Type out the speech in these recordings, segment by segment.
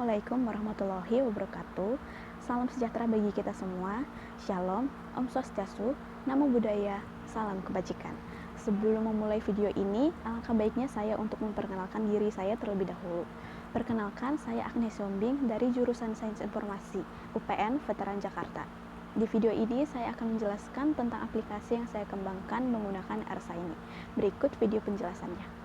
Assalamualaikum warahmatullahi wabarakatuh. Salam sejahtera bagi kita semua. Shalom, Om Swastiastu, Namo Buddhaya, salam kebajikan. Sebelum memulai video ini, alangkah baiknya saya untuk memperkenalkan diri saya terlebih dahulu. Perkenalkan, saya Agnes Yombing dari jurusan Sains Informasi, UPN Veteran Jakarta. Di video ini saya akan menjelaskan tentang aplikasi yang saya kembangkan menggunakan Arsa ini. Berikut video penjelasannya.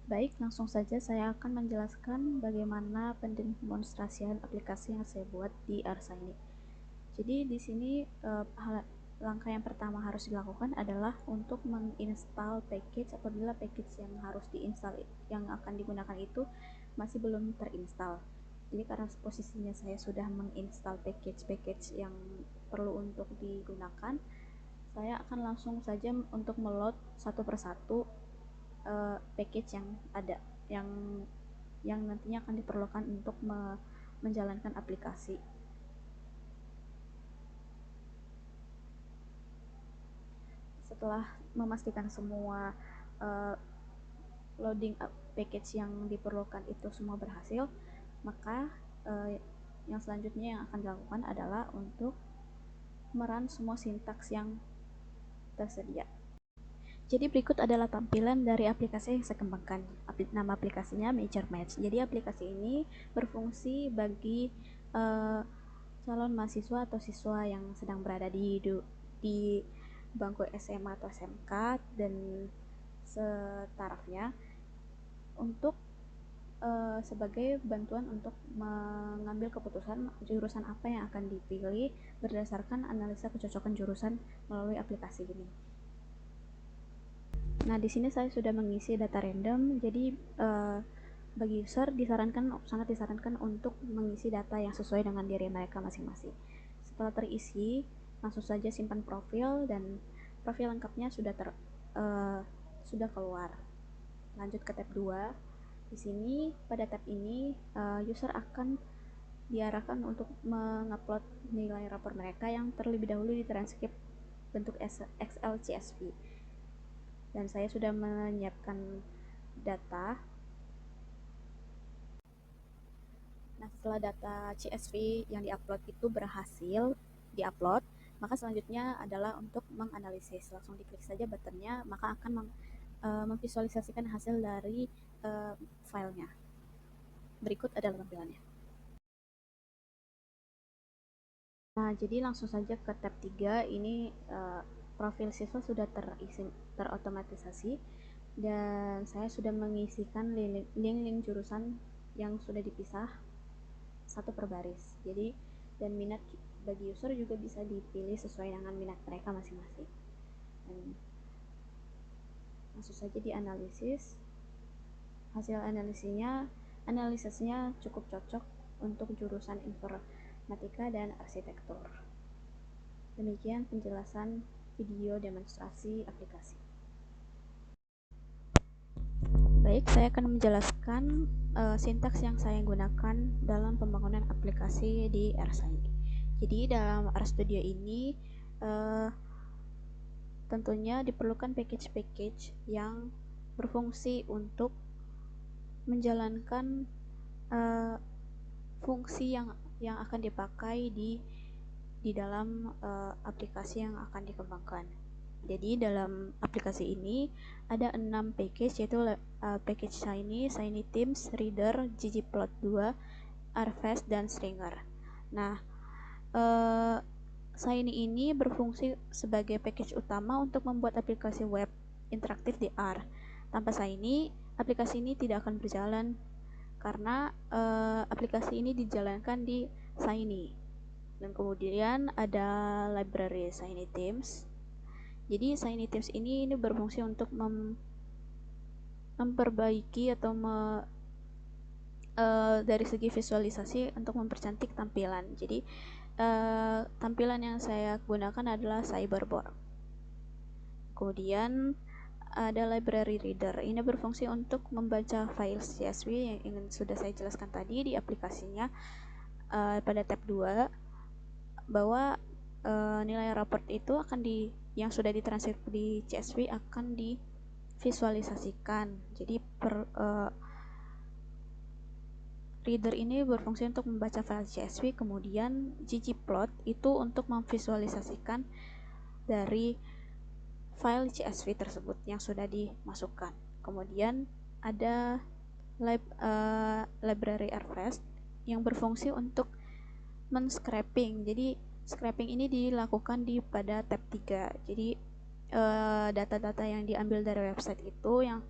Baik, langsung saja saya akan menjelaskan bagaimana pendemonstrasian aplikasi yang saya buat di Arsa ini. Jadi di sini langkah yang pertama harus dilakukan adalah untuk menginstal package apabila package yang harus diinstal yang akan digunakan itu masih belum terinstall. Jadi karena posisinya saya sudah menginstal package yang perlu untuk digunakan, saya akan langsung saja untuk meload satu persatu package yang ada yang nantinya akan diperlukan untuk menjalankan aplikasi. Setelah memastikan semua loading package yang diperlukan itu semua berhasil, maka yang selanjutnya yang akan dilakukan adalah untuk merun semua sintaks yang tersedia. Jadi berikut adalah tampilan dari aplikasi yang saya kembangkan. Nama aplikasinya Major Match. Jadi aplikasi ini berfungsi bagi calon mahasiswa atau siswa yang sedang berada di bangku SMA atau SMK dan setarafnya untuk sebagai bantuan untuk mengambil keputusan jurusan apa yang akan dipilih berdasarkan analisa kecocokan jurusan melalui aplikasi ini. Nah, di sini saya sudah mengisi data random, jadi bagi user sangat disarankan untuk mengisi data yang sesuai dengan diri mereka masing-masing. Setelah terisi, langsung saja simpan profil dan profil lengkapnya sudah keluar. Lanjut ke tab 2. Di sini pada tab ini user akan diarahkan untuk mengupload nilai rapor mereka yang terlebih dahulu ditranskrip bentuk Excel CSV. Dan saya sudah menyiapkan data. Nah, setelah data CSV yang diupload itu berhasil diupload, maka selanjutnya adalah untuk menganalisis. Langsung diklik saja buttonnya, maka akan memvisualisasikan hasil dari filenya. Berikut adalah tampilannya. Nah, jadi langsung saja ke tab 3. Ini profil siswa sudah terotomatisasi dan saya sudah mengisikan link-link jurusan yang sudah dipisah satu per baris. Jadi dan minat bagi user juga bisa dipilih sesuai dengan minat mereka masing-masing. Dan langsung saja dianalisis. Hasil analisisnya cukup cocok untuk jurusan informatika dan arsitektur. Demikian penjelasan video demonstrasi aplikasi. Baik, saya akan menjelaskan sintaks yang saya gunakan dalam pembangunan aplikasi di Arsa ini. Jadi dalam RStudio ini tentunya diperlukan package-package yang berfungsi untuk menjalankan fungsi yang akan dipakai di dalam aplikasi yang akan dikembangkan. Jadi dalam aplikasi ini ada 6 package, yaitu package Shiny Themes, Reader, ggplot2, Rfast, dan Stringer. Nah, Shiny ini berfungsi sebagai package utama untuk membuat aplikasi web interaktif di R. Tanpa Shiny, aplikasi ini tidak akan berjalan karena aplikasi ini dijalankan di Shiny. Dan kemudian ada library Shiny Themes. Jadi Shiny Themes ini berfungsi untuk memperbaiki atau dari segi visualisasi untuk mempercantik tampilan. Jadi tampilan yang saya gunakan adalah Cyberboard. Kemudian ada library reader. Ini berfungsi untuk membaca file CSV yang sudah saya jelaskan tadi di aplikasinya pada tab 2 bahwa nilai raport itu yang sudah ditranskrip di CSV akan divisualisasikan. Jadi reader ini berfungsi untuk membaca file CSV, kemudian ggplot itu untuk memvisualisasikan dari file CSV tersebut yang sudah dimasukkan. Kemudian ada library rfast yang berfungsi untuk men-scraping. Jadi scraping ini dilakukan pada tab 3. Jadi data-data yang diambil dari website itu yang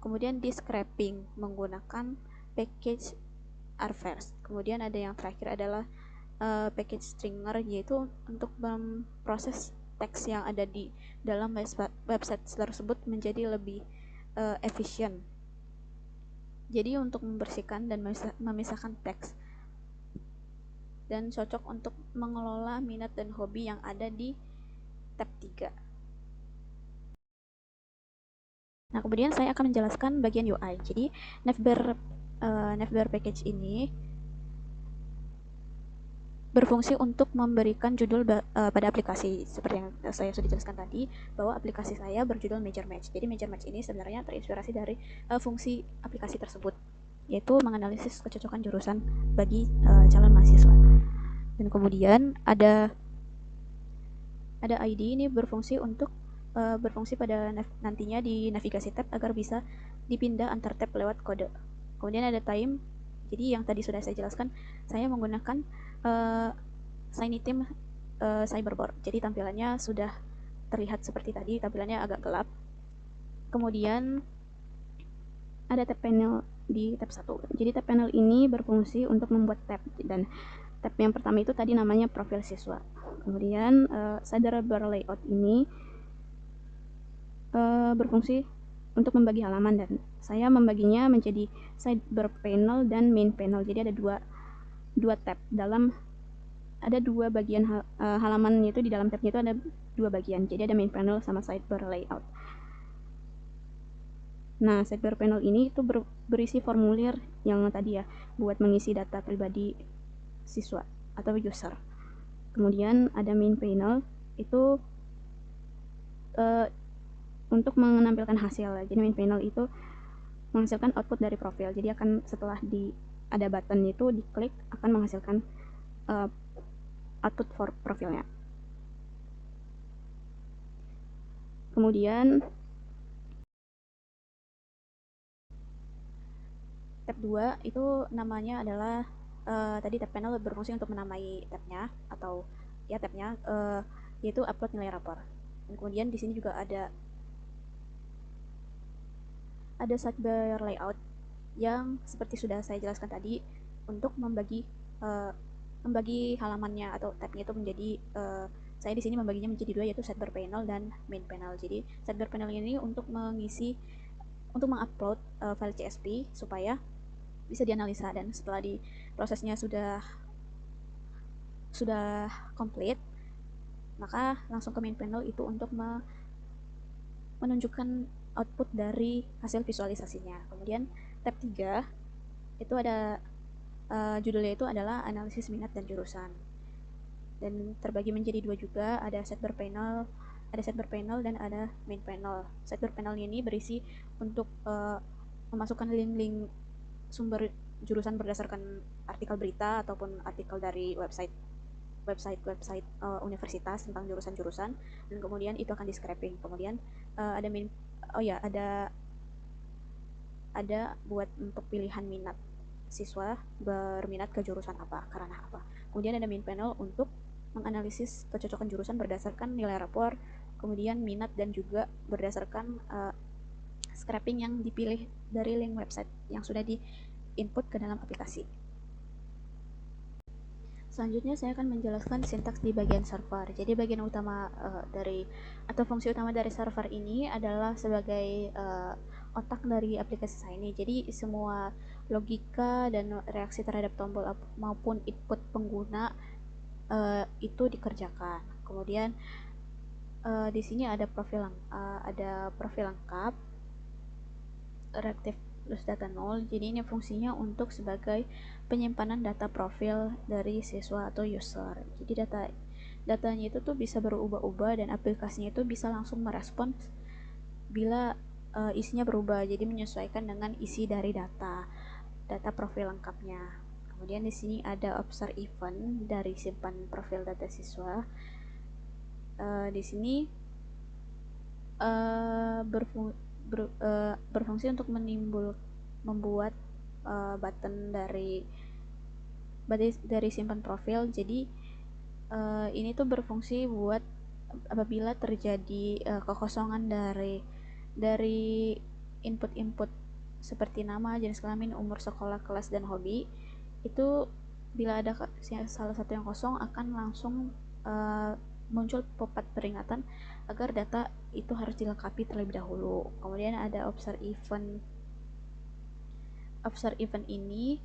kemudian di scraping menggunakan package rfast. Kemudian ada yang terakhir adalah package stringer, yaitu untuk memproses teks yang ada di dalam website tersebut menjadi lebih efisien. Jadi untuk membersihkan dan memisahkan teks dan cocok untuk mengelola minat dan hobi yang ada di tab 3. Nah, kemudian saya akan menjelaskan bagian UI. Jadi, navbar package ini berfungsi untuk memberikan judul pada aplikasi. Seperti yang saya sudah jelaskan tadi, bahwa aplikasi saya berjudul Major Match. Jadi, Major Match ini sebenarnya terinspirasi dari fungsi aplikasi tersebut, yaitu menganalisis kecocokan jurusan bagi calon mahasiswa. Dan kemudian ada ID ini berfungsi pada nantinya di navigasi tab agar bisa dipindah antar tab lewat kode. Kemudian ada time. Jadi yang tadi sudah saya jelaskan, saya menggunakan Shiny Theme Cyberboard. Jadi tampilannya sudah terlihat seperti tadi, tampilannya agak gelap. Kemudian ada tab panel di tab 1. Jadi tab panel ini berfungsi untuk membuat tab, dan tab yang pertama itu tadi namanya profil siswa. Kemudian sidebar layout ini berfungsi untuk membagi halaman, dan saya membaginya menjadi sidebar panel dan main panel. Jadi ada dua tab ada dua bagian halaman, itu di dalam tabnya itu ada dua bagian. Jadi ada main panel sama sidebar layout. Nah, sidebar panel ini itu berisi formulir yang tadi ya, buat mengisi data pribadi siswa atau user. Kemudian ada main panel itu untuk menampilkan hasil. Jadi main panel itu menghasilkan output dari profil. Jadi akan setelah ada button itu diklik akan menghasilkan output for profilnya. Kemudian tab 2 itu namanya adalah tadi tab panel berfungsi untuk menamai tabnya atau ya tabnya yaitu upload nilai rapor. Dan kemudian di sini juga ada sidebar layout yang seperti sudah saya jelaskan tadi untuk membagi halamannya atau tabnya itu menjadi saya di sini membaginya menjadi dua, yaitu sidebar panel dan main panel. Jadi sidebar panel ini untuk mengupload file CSV supaya bisa dianalisa, dan setelah prosesnya sudah komplit, maka langsung ke main panel itu untuk menunjukkan output dari hasil visualisasinya. Kemudian tab 3 itu ada judulnya itu adalah analisis minat dan jurusan, dan terbagi menjadi dua juga, ada sidebar panel dan ada main panel. Sidebar panel ini berisi untuk memasukkan link-link sumber jurusan berdasarkan artikel berita ataupun artikel dari website universitas tentang jurusan-jurusan, dan kemudian itu akan di scraping. Kemudian ada buat untuk pilihan minat siswa berminat ke jurusan apa, karena apa. Kemudian ada main panel untuk menganalisis kecocokan jurusan berdasarkan nilai rapor, kemudian minat, dan juga berdasarkan scraping yang dipilih dari link website yang sudah di input ke dalam aplikasi. Selanjutnya saya akan menjelaskan sintaks di bagian server. Jadi bagian utama fungsi utama dari server ini adalah sebagai otak dari aplikasi saya ini. Jadi semua logika dan reaksi terhadap tombol maupun input pengguna itu dikerjakan. Kemudian di sini ada profil lengkap, reactive plus data null. Jadi ini fungsinya untuk sebagai penyimpanan data profil dari siswa atau user. Jadi datanya itu tuh bisa berubah-ubah, dan aplikasinya itu bisa langsung merespons bila isinya berubah, jadi menyesuaikan dengan isi dari data. data profil lengkapnya. Kemudian di sini ada observe event dari simpan profil data siswa. Di sini berfungsi untuk membuat button dari simpan profil. Jadi ini tuh berfungsi buat apabila terjadi kekosongan dari input-input seperti nama, jenis kelamin, umur, sekolah, kelas, dan hobi. Itu bila ada salah satu yang kosong akan langsung muncul pop-up peringatan agar data itu harus dilengkapi terlebih dahulu. Kemudian ada observe event ini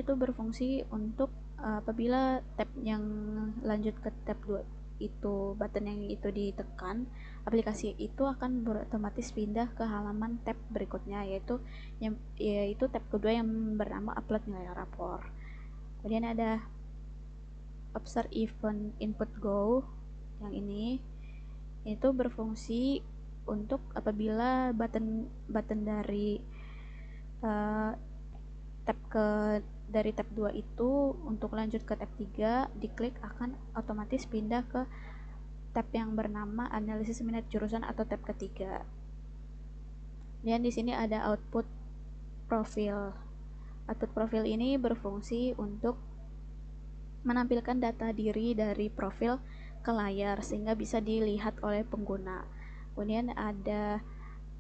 tuh berfungsi untuk apabila tab yang lanjut ke tab 2 itu, button yang itu ditekan, aplikasi itu akan otomatis pindah ke halaman tab berikutnya, yaitu tab kedua yang bernama upload nilai rapor. Kemudian ada observe event input go, yang ini itu berfungsi untuk apabila button dari dari tab 2 itu untuk lanjut ke tab 3 diklik akan otomatis pindah ke tab yang bernama analisis minat jurusan atau tab ketiga. Dan di sini ada output profil. Output profil ini berfungsi untuk menampilkan data diri dari profil ke layar sehingga bisa dilihat oleh pengguna. Kemudian ada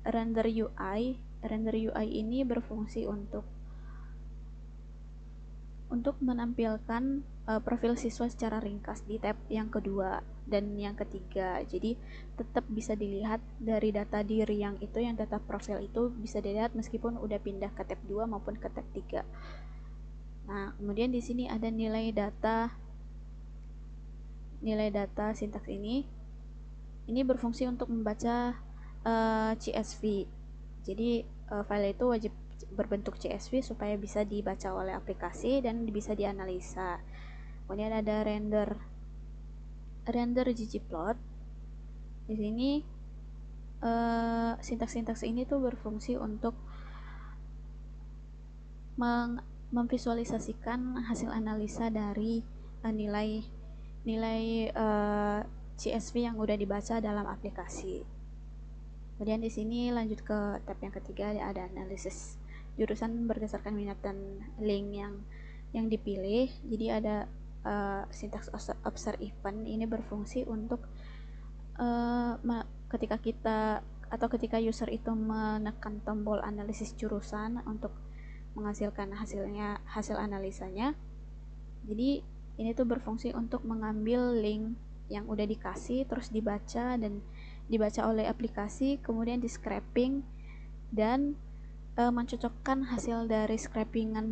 render UI. Render UI ini berfungsi untuk menampilkan profil siswa secara ringkas di tab yang kedua dan yang ketiga. Jadi tetap bisa dilihat dari data diri yang data profil itu bisa dilihat meskipun udah pindah ke tab 2 maupun ke tab 3. Nah, kemudian di sini ada nilai data sintaks ini berfungsi untuk membaca CSV. Jadi file itu wajib berbentuk CSV supaya bisa dibaca oleh aplikasi dan bisa dianalisa. Kemudian ada render ggplot. Di sini sintaks ini tuh berfungsi untuk memvisualisasikan hasil analisa dari nilai CSV yang udah dibaca dalam aplikasi. Kemudian di sini lanjut ke tab yang ketiga, ada analisis jurusan berdasarkan minat dan link yang dipilih. Jadi ada sintaks observe event ini berfungsi untuk ketika user itu menekan tombol analisis jurusan untuk menghasilkan hasil analisanya. Jadi ini tuh berfungsi untuk mengambil link yang udah dikasih terus dibaca oleh aplikasi, kemudian di scraping dan mencocokkan hasil dari scrapingan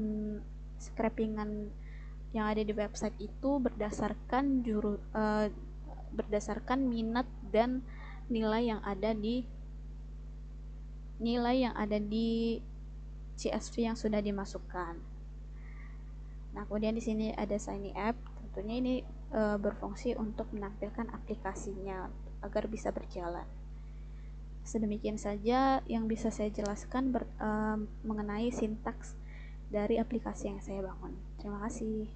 yang ada di website itu berdasarkan minat dan nilai yang ada di CSV yang sudah dimasukkan. Nah, kemudian di sini ada sign up. Tentunya ini berfungsi untuk menampilkan aplikasinya agar bisa berjalan. Sedemikian saja yang bisa saya jelaskan mengenai sintaks dari aplikasi yang saya bangun. Terima kasih.